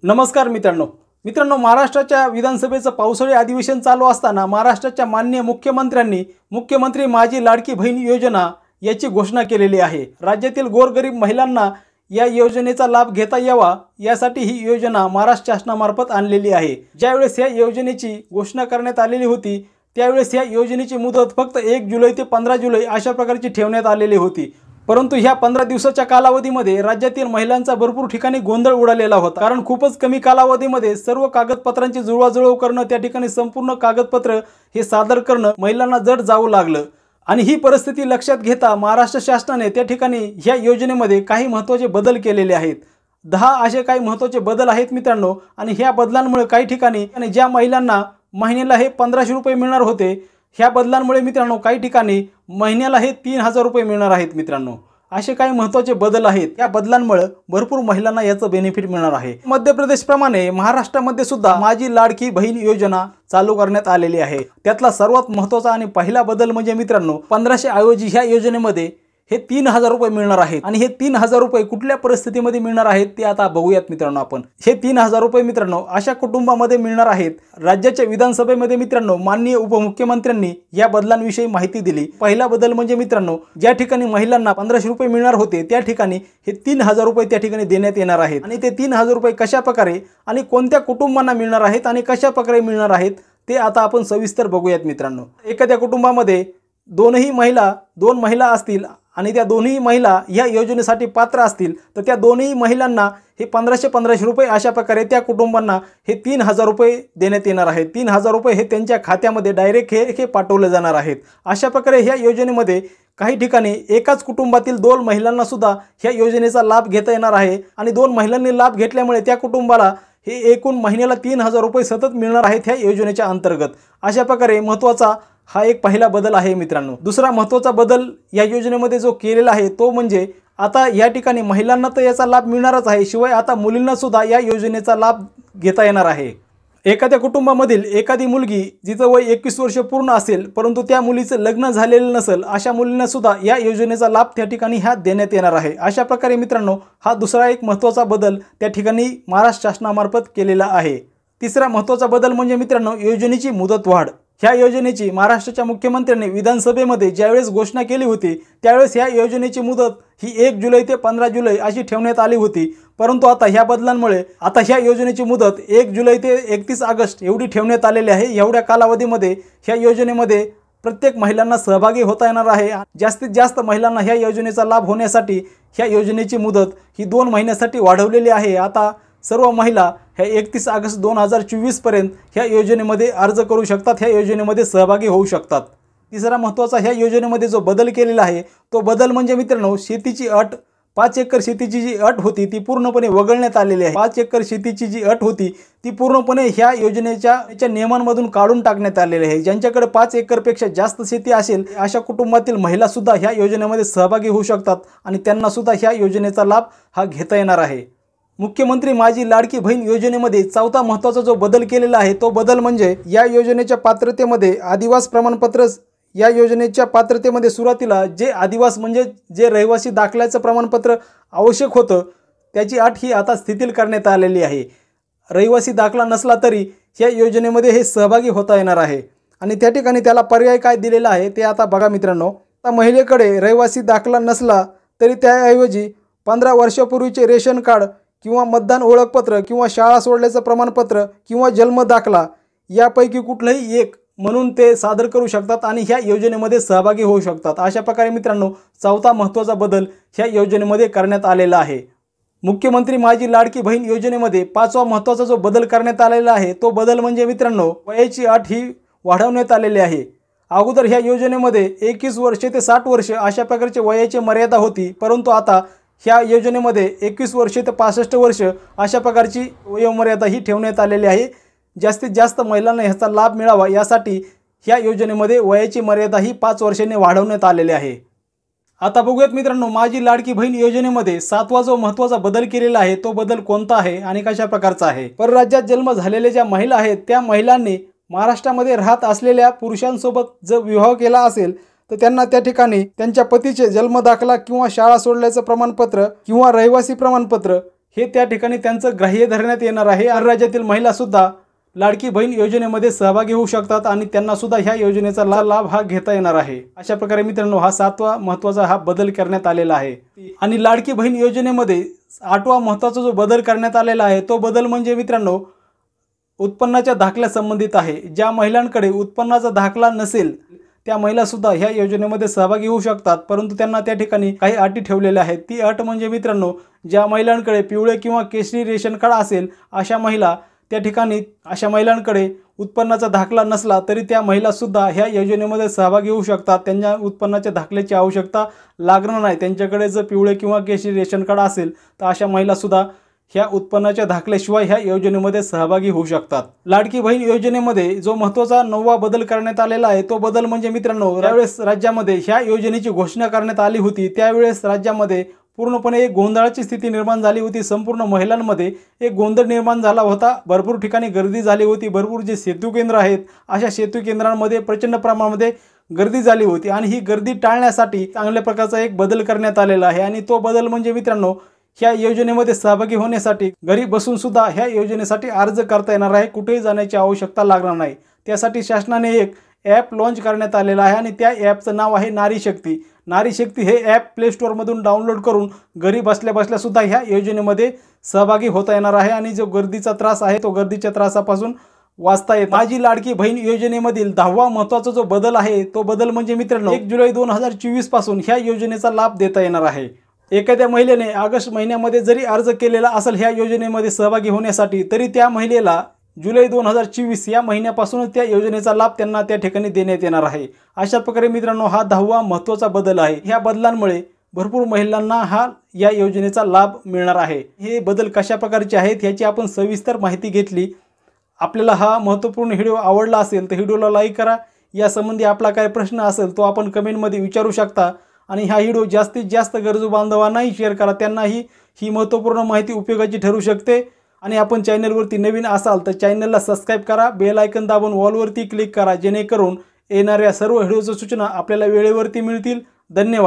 नमस्कार मित्रांनो, महाराष्ट्राच्या विधानसभेचं पावसाळी अधिवेशन चालू असताना महाराष्ट्राच्या माननीय मुख्यमंत्र्यांनी मुख्यमंत्री माझी लाडकी बहीण योजना याची घोषणा केलेली आहे। राज्यातील गोरगरीब महिलांना या योजनेचा लाभ घेता यावा यासाठी ही योजना महाराष्ट्र शासनामार्फत आणलेली आहे। ज्यावेळेस या योजनेची घोषणा करण्यात आलेली होती त्यावेळेस या योजनेची मुदत फक्त 1 जुलै ते 15 जुलै अशा प्रकारची ठेवण्यात आलेली होती। परंतु ह्या 15 दिवसाच्या कालावधीमध्ये राज्यातील महिलांचा भरपूर ठिकाणी गोंधळ उडालेला होता, कारण खूपच कमी कालावधीमध्ये सर्व कागदपत्रांची जुळवाजुळव करणं, त्या ठिकाणी संपूर्ण कागदपत्र हे सादर करणं महिलांना जड जाऊ लागलं। आणि ही परिस्थिती लक्षात घेता महाराष्ट्र शासनाने त्या ठिकाणी ह्या योजनेमध्ये काही महत्त्वाचे बदल केलेले आहेत। 10 असे काही महत्त्वाचे बदल आहेत मित्रांनो। आणि ह्या बदलांमुळे काही ठिकाणी ज्या महिलांना महिन्याला हे 1500 रुपये मिळणार होते, ह्या बदलांमुळे मित्रांनो काही ठिकाणी महिन्याला हे 3000 रुपये मिळणार आहेत मित्रांनो। असे काही महत्त्वाचे बदल आहेत। या बदलांमुळे भरपूर महिलांना याचं बेनिफिट मिळणार आहे। मध्य प्रदेश प्रमाणे महाराष्ट्रामध्ये सुद्धा माझी लाडकी बहीण योजना चालू करण्यात आलेली आहे। त्यातला सर्वात महत्त्वाचा आणि पहिला बदल म्हणजे मित्रांनो 1500 ऐवजी ह्या योजनेमध्ये हे 3000 रुपये मिळणार आहेत। आणि हे 3000 रुपये कुठल्या परिस्थितीमध्ये मिळणार आहेत ते आता बघूयात मित्रांनो आपण। हे 3000 रुपये मित्रांनो अशा कुटुंबामध्ये मिळणार आहेत। राज्याच्या विधानसभेमध्ये मित्रांनो माननीय उपमुख्यमंत्र्यांनी या बदलांविषयी माहिती दिली। पहिला बदल म्हणजे मित्रांनो ज्या ठिकाणी महिलांना 1500 रुपये मिळणार होते त्या ठिकाणी हे 3000 रुपये त्या ठिकाणी देण्यात येणार आहेत। आणि ते 3000 रुपये कशा प्रकारे आणि कोणत्या कुटुंबांना मिळणार आहेत आणि कशा प्रकारे मिळणार आहेत ते आता आपण सविस्तर बघूयात मित्रांनो। एखाद्या कुटुंबामध्ये दोन महिला असतील आणि त्या दोन्ही महिला या योजनेसाठी पात्र असतील तर त्या दोन्ही महिलांना हे 1500 रुपये अशा प्रकारे त्या कुटुंबांना हे 3000 रुपये देण्यात येणार आहेत। 3000 रुपये हे त्यांच्या खात्यामध्ये डायरेक्ट हे पाठवले जाणार आहेत। अशा प्रकारे ह्या योजनेमध्ये काही ठिकाणी एकाच कुटुंबातील 2 महिलांना सुद्धा ह्या योजनेचा लाभ घेता येणार आहे। आणि 2 महिलांनी लाभ घेतल्यामुळे त्या कुटुंबाला हे एकूण महिन्याला 3000 रुपये सतत मिळणार आहेत ह्या योजनेच्या अंतर्गत। अशा प्रकारे महत्त्वाचा हा एक पहिला बदल आहे मित्रांनो। दुसरा महत्त्वाचा बदल या योजनेमध्ये जो केलेला आहे तो म्हणजे आता या ठिकाणी महिलांना तर याचा लाभ मिळणारच आहे, शिवाय आता मुलींना सुद्धा या योजनेचा लाभ घेता येणार आहे। एखाद्या कुटुंबामधील एखादी मुलगी जिचं वय 21 वर्ष पूर्ण असेल परंतु त्या मुलीचं लग्न झालेलं नसेल अशा मुलींना सुद्धा या योजनेचा लाभ त्या ठिकाणी ह्या देण्यात येणार आहे। अशा प्रकारे मित्रांनो हा दुसरा एक महत्त्वाचा बदल त्या ठिकाणी महाराष्ट्र शासनामार्फत केलेला आहे। तिसरा महत्त्वाचा बदल म्हणजे मित्रांनो योजनेची मुदतवाढ। ह्या योजनेची महाराष्ट्राच्या मुख्यमंत्र्यांनी विधानसभेमध्ये ज्यावेळेस घोषणा केली होती त्यावेळेस ह्या योजनेची मुदत ही 1 जुलै ते 15 जुलै अशी ठेवण्यात आली होती। परंतु आता ह्या बदलांमुळे आता ह्या योजनेची मुदत 1 जुलै ते 31 ऑगस्ट एवढी ठेवण्यात आलेली आहे। एवढ्या कालावधीमध्ये ह्या योजनेमध्ये प्रत्येक महिलांना सहभागी होता येणार आहे। जास्तीत जास्त महिलांना ह्या योजनेचा लाभ होण्यासाठी ह्या योजनेची मुदत ही 2 महिन्यासाठी वाढवलेली आहे। आता सर्व महिला ह्या 31 ऑगस्ट 2024 पर्यंत ह्या योजनेमध्ये अर्ज करू शकतात, ह्या योजनेमध्ये सहभागी होऊ शकतात। तिसरा महत्त्वाचा ह्या योजनेमध्ये जो बदल केलेला आहे तो बदल म्हणजे मित्रांनो शेतीची अट 5 एकर शेतीची जी अट होती ती पूर्णपणे वगळण्यात आलेली आहे। 5 एकर शेतीची जी अट होती ती पूर्णपणे ह्या योजनेच्या नियमांमधून काढून टाकण्यात आलेली आहे। ज्यांच्याकडे 5 एकरपेक्षा जास्त शेती असेल अशा कुटुंबातील महिला सुद्धा ह्या योजनेमध्ये सहभागी होऊ शकतात आणि त्यांना सुद्धा ह्या योजनेचा लाभ हा घेता येणार आहे। मुख्यमंत्री माझी लाडकी बहीण योजनेमध्ये चौथा महत्त्वाचा जो बदल केलेला आहे तो बदल म्हणजे या योजनेच्या पात्रतेमध्ये आदिवास प्रमाणपत्र। या योजनेच्या पात्रतेमध्ये सुरुवातीला जे आदिवास म्हणजे जे रहिवासी दाखल्याचं प्रमाणपत्र आवश्यक होतं त्याची अट ही आता शिथिल करण्यात आलेली आहे। रहिवासी दाखला नसला तरी या योजनेमध्ये हे सहभागी होता येणार आहे। आणि त्या ठिकाणी त्याला पर्याय काय दिलेला आहे ते आता बघा मित्रांनो। आता महिलेकडे रहिवासी दाखला नसला तरी त्याऐवजी 15 वर्षापूर्वीचे रेशन कार्ड किंवा मतदान ओळखपत्र किंवा शाळा सोडल्याचं प्रमाणपत्र किंवा जन्म दाखला यापैकी कुठलंही एक म्हणून ते सादर करू शकतात आणि ह्या योजनेमध्ये सहभागी होऊ शकतात। अशा प्रकारे मित्रांनो चौथा महत्त्वाचा बदल ह्या योजनेमध्ये करण्यात आलेला आहे। मुख्यमंत्री माझी लाडकी बहीण योजनेमध्ये 5वा महत्त्वाचा जो बदल करण्यात आलेला आहे तो बदल म्हणजे मित्रांनो वयाची अट ही वाढवण्यात आलेली आहे। अगोदर ह्या योजनेमध्ये 21 वर्ष ते 60 वर्ष अशा प्रकारची वयाची मर्यादा होती, परंतु आता ह्या योजनेमध्ये 21 वर्ष ते 65 वर्ष अशा प्रकारची वयोमर्यादा ही ठेवण्यात आलेली आहे। जास्तीत जास्त महिलांना ह्याचा लाभ मिळावा यासाठी ह्या योजनेमध्ये वयाची मर्यादा ही 5 वर्षांनी वाढवण्यात आलेली आहे। आता बघूयात मित्रांनो माझी लाडकी बहीण योजनेमध्ये 7वा जो महत्त्वाचा बदल केलेला आहे तो बदल कोणता आहे आणि कशा प्रकारचा आहे। परराज्यात जन्म झालेल्या ज्या महिला आहेत त्या महिलांनी महाराष्ट्रामध्ये राहत असलेल्या पुरुषांसोबत जर विवाह केला असेल तर त्यांना त्या ठिकाणी त्यांच्या पतीचे जन्म दाखला किंवा शाळा सोडल्याचं प्रमाणपत्र किंवा रहिवासी प्रमाणपत्र हे त्या ठिकाणी त्यांचं ग्राह्य धरण्यात येणार आहे। आणि राज्यातील महिला सुद्धा लाडकी बहीण योजनेमध्ये सहभागी होऊ शकतात आणि त्यांना सुद्धा ह्या योजनेचा लाभ हा घेता येणार आहे। अशा प्रकारे मित्रांनो हा 7वा महत्त्वाचा हा बदल करण्यात आलेला आहे। आणि लाडकी बहीण योजनेमध्ये 8वा महत्त्वाचा जो बदल करण्यात आलेला आहे तो बदल म्हणजे मित्रांनो उत्पन्नाच्या दाखल्या संबंधित आहे। ज्या महिलांकडे उत्पन्नाचा दाखला नसेल त्या महिला सुद्धा ह्या योजनेमध्ये सहभागी होऊ शकतात, परंतु त्यांना त्या ठिकाणी काही अटी ठेवलेल्या आहेत। ती अट म्हणजे मित्रांनो ज्या महिलांकडे पिवळे किंवा केशरी रेशन कार्ड असेल अशा महिला त्या ठिकाणी अशा महिलांकडे उत्पन्नाचा दाखला नसला तरी त्या महिला सुद्धा ह्या योजनेमध्ये सहभागी होऊ शकतात। त्यांच्या उत्पन्नाच्या दाखल्याची आवश्यकता लागणार नाही। त्यांच्याकडे जर पिवळे किंवा केशरी रेशन कार्ड असेल तर अशा महिला सुद्धा ह्या उत्पन्नाच्या दाखल्याशिवाय ह्या योजनेमध्ये सहभागी होऊ शकतात। लाडकी बहीण योजनेमध्ये जो महत्त्वाचा 9वा बदल करण्यात आलेला आहे तो बदल म्हणजे मित्रांनो त्यावेळेस राज्यामध्ये ह्या योजनेची घोषणा करण्यात आली होती त्यावेळेस राज्यामध्ये पूर्णपणे एक गोंधळाची स्थिती निर्माण झाली होती। संपूर्ण महिलांमध्ये एक गोंधळ निर्माण झाला होता। भरपूर ठिकाणी गर्दी झाली होती। भरपूर जे सेतू केंद्र आहेत अशा सेतू केंद्रांमध्ये प्रचंड प्रमाणामध्ये गर्दी झाली होती आणि ही गर्दी टाळण्यासाठी चांगल्या प्रकारचा एक बदल करण्यात आलेला आहे। आणि तो बदल म्हणजे मित्रांनो ह्या योजनेमध्ये सहभागी होण्यासाठी घरी बसून सुद्धा ह्या योजनेसाठी अर्ज करता येणार आहे। कुठेही जाण्याची आवश्यकता लागणार नाही। त्यासाठी शासनाने एक ॲप लॉन्च करण्यात आलेला आहे आणि त्या ॲपचं नाव आहे नारी शक्ती। नारी शक्ती हे ॲप प्ले स्टोअरमधून डाउनलोड करून घरी बसल्या बसल्या सुद्धा ह्या योजनेमध्ये सहभागी होता येणार आहे आणि जो गर्दीचा त्रास आहे तो गर्दीच्या त्रासापासून वाचता येईल। माझी लाडकी बहीण योजनेमधील 10वा महत्त्वाचा जो बदल आहे तो बदल म्हणजे मित्रांनो 1 जुलै 2024 पासून ह्या योजनेचा लाभ देता येणार आहे। एखाद्या महिलेने ऑगस्ट महिन्यामध्ये जरी अर्ज केलेला असेल ह्या योजनेमध्ये सहभागी होण्यासाठी तरी त्या महिलेला जुलै 2024 या महिन्यापासूनच त्या योजनेचा लाभ त्यांना त्या ठिकाणी देण्यात येणार आहे। अशा प्रकारे मित्रांनो हा 10वा महत्त्वाचा बदल आहे। ह्या बदलांमुळे भरपूर महिलांना या योजनेचा लाभ मिळणार आहे। हे बदल कशा प्रकारचे आहेत याची आपण सविस्तर माहिती घेतली। आपल्याला हा महत्त्वपूर्ण व्हिडिओ आवडला असेल तर व्हिडिओला लाईक करा। यासंबंधी आपला काही प्रश्न असेल तो आपण कमेंटमध्ये विचारू शकता आणि हा व्हिडिओ जास्तीत जास्त गरजू बांधवांनाही शेअर करा। त्यांनाही ही महत्त्वपूर्ण माहिती उपयोगाची ठरू शकते। आणि आपण चॅनलवरती नवीन असाल तर चॅनलला सबस्क्राईब करा, बेल आयकन दाबून ऑलवरती क्लिक करा जेणेकरून येणाऱ्या सर्व व्हिडिओच्या सूचना आपल्याला वेळेवरती मिळतील। धन्यवाद।